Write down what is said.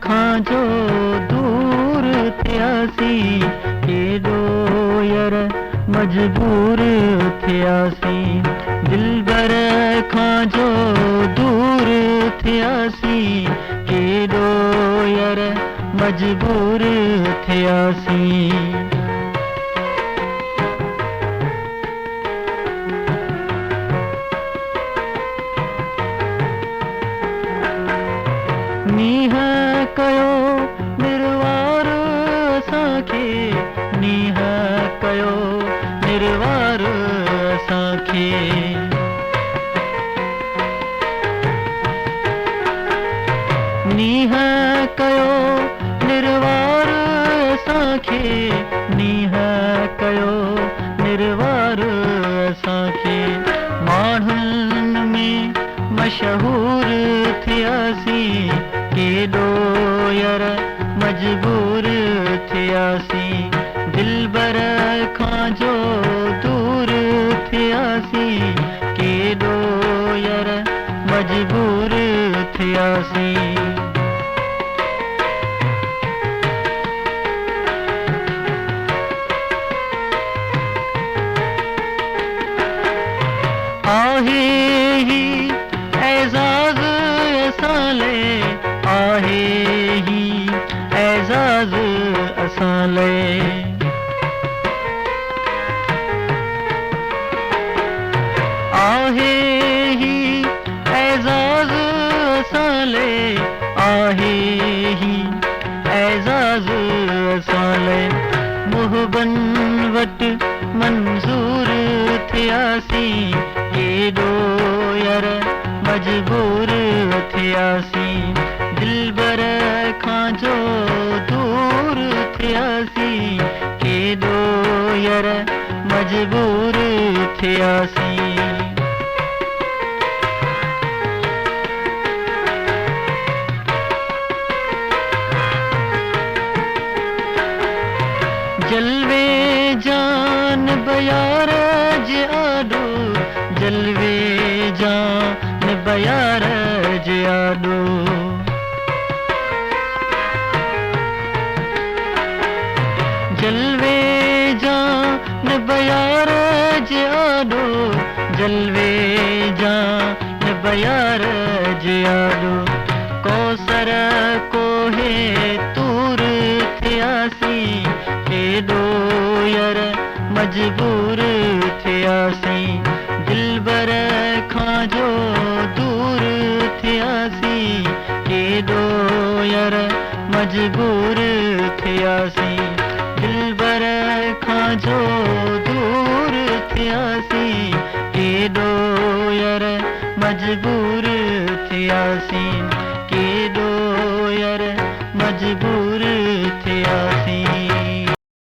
खां जो दूर थियासीं, केॾो यार मजबूर थियासीं। दिलबर खां जो दूर थियासीं, केॾो यार मजबूर थियासीं। नीह कयो निर्वार असांखे, नीह कयो निर्वार असांखे। नीह कयो निर्वार असांखे, नीह कयो निर्वार असांखे। माण्हुनि में मशहूर थियासीं, केॾो यार मजबूर थियासीं। दिलबर खां जो दूर थियासीं, केॾो यार मजबूर थियासीं। आहे ही एज़ाज़ असां ले, आहे ही एज़ाज़ असां ले। आहे ही एज़ाज़ असां ले, आहे ही एज़ाज़ असां ले। मुहबन वटि मंज़ूर थियासीं, केॾो यार मजबूर थियासीं। दिलबर खां जो दूर थियासीं, केॾो यार मजबूर थियासीं। जलवे जान बयार जे आॾो, जलवे जान बयार जे आॾो। जलवे जान बयार जे आॾो, जलवे जान बयार जे आॾो। कौसर कोहे तूर थियासीं, केॾो यार मजबूर थियासीं। दिलबर खां जो दूर थियासीं, केॾो यार मजबूर थियासीं। दिलबर खां जो दूर थियासीं, केॾो यार मजबूर थियासीं, केॾो यार मजबूर